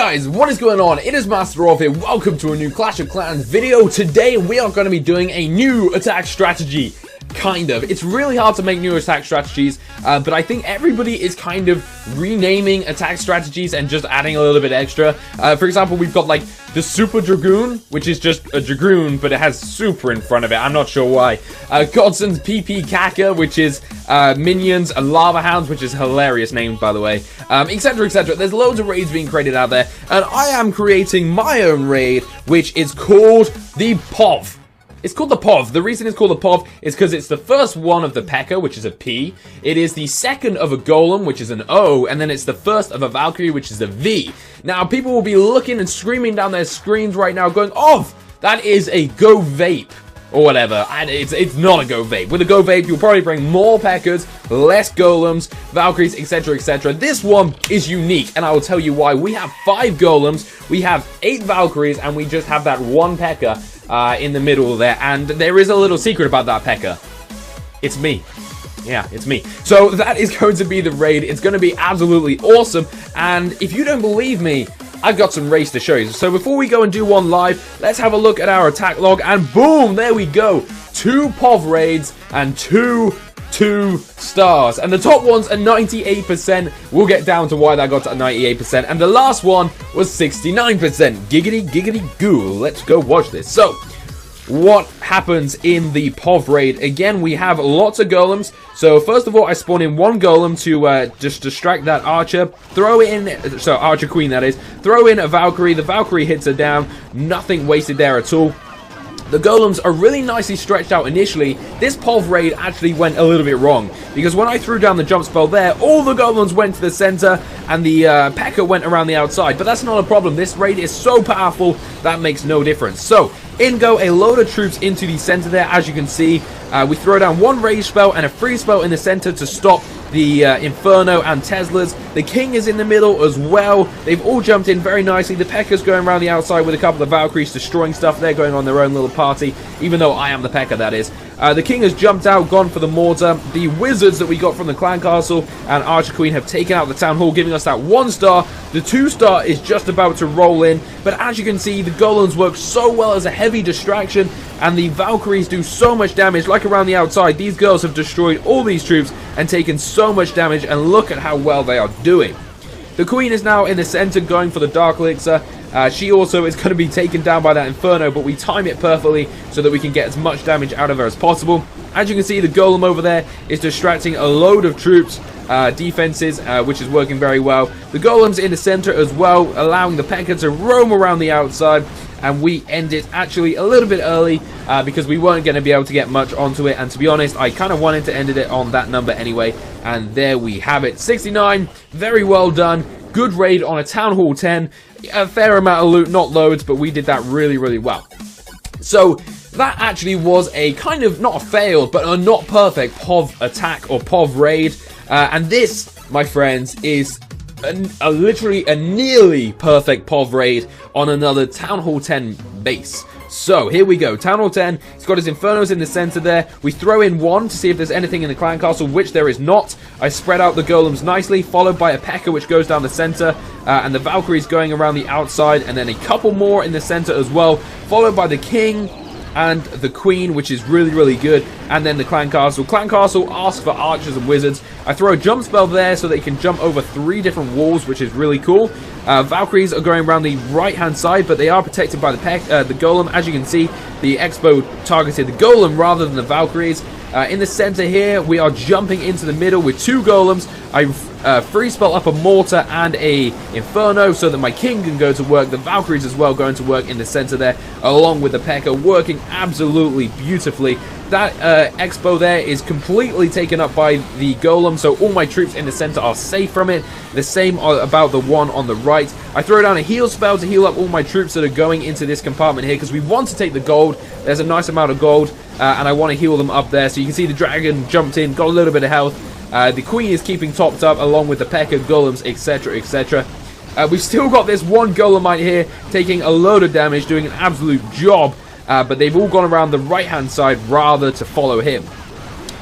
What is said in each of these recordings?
guys, what is going on? It is Master Rolf here. Welcome to a new Clash of Clans video. Today we are going to be doing a new attack strategy. Kind of. It's really hard to make new attack strategies, but I think everybody is kind of renaming attack strategies and just adding a little bit extra. For example, we've got like the Super Dragoon, which is just a Dragoon, but it has Super in front of it. I'm not sure why. Godson's PP Kaka, which is Minions, and Lava Hounds, which is hilarious names, by the way, etc, etc. There's loads of raids being created out there, and I am creating my own raid, which is called the POV. It's called the POV. The reason it's called the POV is because it's the first one of the P.E.K.K.A, which is a P. It is the second of a Golem, which is an O, and then it's the first of a Valkyrie, which is a V. Now, people will be looking and screaming down their screens right now, going, "Oh, that is a Go Vape," or whatever. And it's not a Go Vape. With a Go Vape, you'll probably bring more P.E.K.K.A s, less Golems, Valkyries, etc, etc. This one is unique, and I will tell you why. We have 5 Golems, we have 8 Valkyries, and we just have that one P.E.K.K.A in the middle there, and there is a little secret about that P.E.K.K.A. It's me. Yeah, it's me. So that is going to be the raid. It's going to be absolutely awesome, and if you don't believe me, I've got some raids to show you. So before we go and do one live, let's have a look at our attack log, and boom, there we go. 2 POV raids and 2 stars, and the top ones are 98%. We'll get down to why that got to 98%, and the last one was 69%. Giggity giggity goo. Let's go watch this. So what happens in the POV raid? Again, we have lots of golems. So first of all, I spawn in 1 golem to just distract that archer. Throw in, so archer queen that is. Throw in a Valkyrie. The Valkyrie hits her down. Nothing wasted there at all. The golems are really nicely stretched out initially. This POV raid actually went a little bit wrong, because when I threw down the jump spell there, all the golems went to the center, and the P.E.K.K.A went around the outside. But that's not a problem. This raid is so powerful, that makes no difference. So, in go a load of troops into the center there, as you can see. We throw down 1 rage spell and a freeze spell in the center to stop the Inferno and Teslas. The King is in the middle as well. They've all jumped in very nicely. The P.E.K.K.A's going around the outside with a couple of Valkyries destroying stuff. They're going on their own little party, even though I am the P.E.K.K.A, that is. The King has jumped out, gone for the mortar. The wizards that we got from the clan castle and Archer Queen have taken out the town hall, giving us that 1 star. The 2 star is just about to roll in, but as you can see, the golems work so well as a heavy distraction, and the Valkyries do so much damage. Like around the outside, these girls have destroyed all these troops and taken so much damage, and look at how well they are doing. The Queen is now in the center going for the Dark Elixir. She also is going to be taken down by that Inferno, but we time it perfectly so that we can get as much damage out of her as possible. As you can see, the Golem over there is distracting a load of troops, defenses, which is working very well. The Golem's in the center as well, allowing the P.E.K.K.A to roam around the outside, and we end it actually a little bit early because we weren't going to be able to get much onto it, and to be honest, I kind of wanted to end it on that number anyway, and there we have it. 69, very well done. Good raid on a Town Hall 10. A fair amount of loot, not loads, but we did that really, really well. So that actually was a kind of, not a failed, but a not perfect POV attack or POV raid. And this, my friends, is literally a nearly perfect POV raid on another Town Hall 10 base. So, here we go. Town Hall 10, it's got his Infernos in the center there. We throw in 1 to see if there's anything in the clan castle, which there is not. I spread out the golems nicely, followed by a P.E.K.K.A which goes down the center, and the Valkyries going around the outside, and then a couple more in the center as well, followed by the King and the Queen, which is really, really good, and then the clan castle. Clan castle asks for archers and wizards. I throw a jump spell there so they can jump over 3 different walls, which is really cool. Valkyries are going around the right-hand side, but they are protected by the Golem. As you can see, the Expo targeted the Golem rather than the Valkyries. In the center here, we are jumping into the middle with 2 Golems. I free spell up a Mortar and a Inferno so that my King can go to work. The Valkyries as well going to work in the center there, along with the P.E.K.K.A, working absolutely beautifully. That Expo there is completely taken up by the Golem, so all my troops in the center are safe from it. The same about the one on the right. I throw down a heal spell to heal up all my troops that are going into this compartment here, because we want to take the gold. There's a nice amount of gold, and I want to heal them up there. So you can see the dragon jumped in, got a little bit of health. The Queen is keeping topped up, along with the P.E.K.K.A, Golems, etc, etc. We've still got this one Golemite here, taking a load of damage, doing an absolute job. But they've all gone around the right-hand side rather to follow him.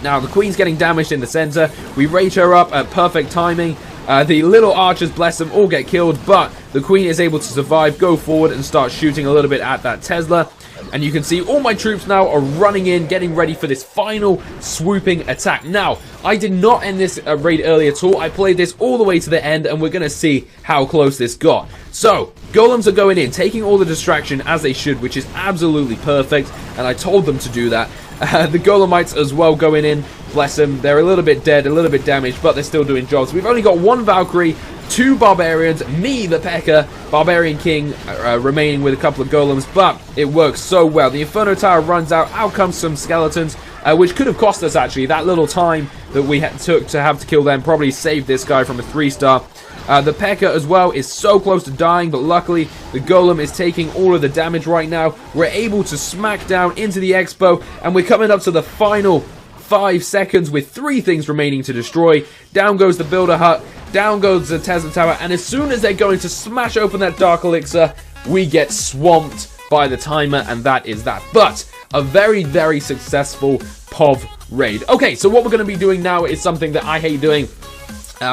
Now, the Queen's getting damaged in the center. We rage her up at perfect timing. The little archers, bless them, all get killed, but the queen is able to survive, go forward, and start shooting a little bit at that Tesla. And you can see all my troops now are running in, getting ready for this final swooping attack. Now, I did not end this raid early at all. I played this all the way to the end, and we're going to see how close this got. So, golems are going in, taking all the distraction as they should, which is absolutely perfect, and I told them to do that. The golemites as well going in, bless them. They're a little bit dead, a little bit damaged, but they're still doing jobs. We've only got 1 Valkyrie, 2 barbarians, me, the P.E.K.K.A, Barbarian King, remaining with a couple of golems, but it works so well. The Inferno Tower runs out comes some skeletons, which could have cost us, actually. That little time that we took to have to kill them probably saved this guy from a 3-star. The P.E.K.K.A as well is so close to dying, but luckily the Golem is taking all of the damage right now. We're able to smack down into the Expo, and we're coming up to the final 5 seconds with 3 things remaining to destroy. Down goes the Builder Hut, down goes the Tesla Tower, and as soon as they're going to smash open that Dark Elixir, we get swamped by the timer, and that is that. But a very, very successful POV raid. Okay, so what we're going to be doing now is something that I hate doing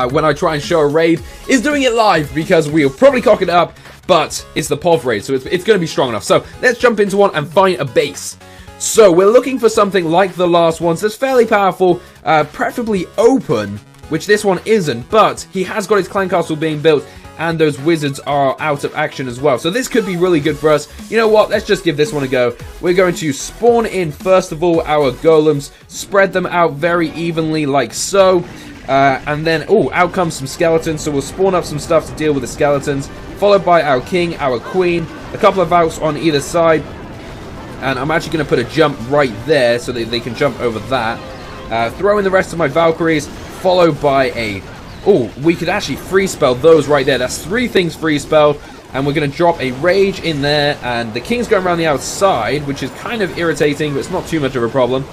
when I try and show a raid, is doing it live, because we'll probably cock it up, but it's the POV raid, so it's going to be strong enough. So let's jump into one and find a base. So we're looking for something like the last ones that's fairly powerful, preferably open, which this one isn't, but he has got his clan castle being built, and those wizards are out of action as well. So this could be really good for us. You know what? Let's just give this one a go. We're going to spawn in, first of all, our golems, spread them out very evenly like so, and then, out comes some skeletons, so we'll spawn up some stuff to deal with the skeletons, followed by our king, our queen, a couple of outs on either side, and I'm actually going to put a jump right there so that they can jump over that. Throw in the rest of my Valkyries, followed by a... we could actually free spell those right there. That's 3 things free spelled, and we're going to drop a Rage in there, and the king's going around the outside, which is kind of irritating, but it's not too much of a problem.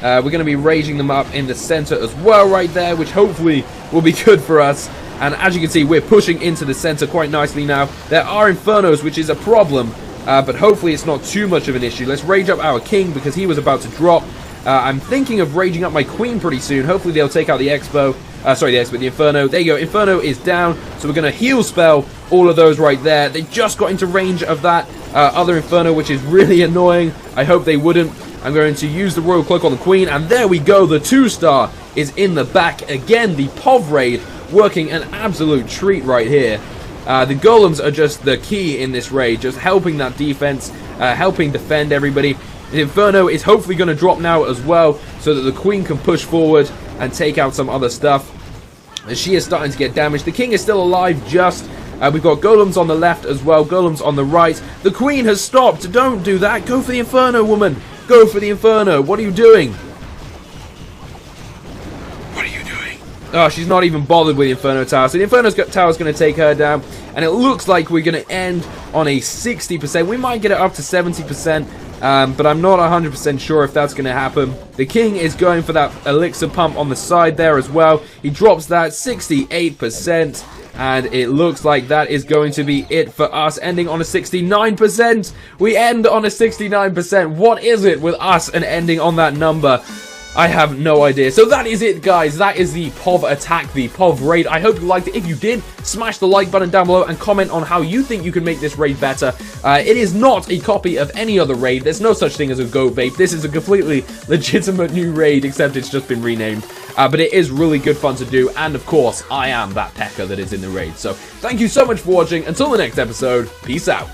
We're going to be raging them up in the center as well right there, which hopefully will be good for us. And as you can see, we're pushing into the center quite nicely now. There are Infernos, which is a problem, but hopefully it's not too much of an issue. Let's rage up our king, because he was about to drop. I'm thinking of raging up my queen pretty soon. Hopefully they'll take out the Expo. The Inferno. There you go. Inferno is down, so we're going to heal spell all of those right there. They just got into range of that other Inferno, which is really annoying. I hope they wouldn't. I'm going to use the Royal Cloak on the queen, and there we go. The 2-star is in the back. Again, the POV raid working an absolute treat right here. The golems are just the key in this raid, just helping that defense, helping defend everybody. The Inferno is hopefully going to drop now as well, so that the queen can push forward and take out some other stuff. And she is starting to get damaged. The king is still alive just. We've got golems on the left as well, golems on the right. The queen has stopped. Don't do that. Go for the Inferno, woman. Go for the Inferno. What are you doing? What are you doing? Oh, she's not even bothered with the Inferno Tower. So the Inferno Tower is going to take her down. And it looks like we're going to end on a 60%. We might get it up to 70%. But I'm not 100% sure if that's going to happen. The king is going for that elixir pump on the side there as well. He drops that 68%. And it looks like that is going to be it for us, ending on a 69%. We end on a 69%. What is it with us and ending on that number? I have no idea. So that is it, guys. That is the POV attack, the POV raid. I hope you liked it. If you did, smash the like button down below and comment on how you think you can make this raid better. It is not a copy of any other raid. There's no such thing as a Goat Vape. This is a completely legitimate new raid, except it's just been renamed. But it is really good fun to do. And of course, I am that P.E.K.K.A that is in the raid. So thank you so much for watching. Until the next episode, peace out.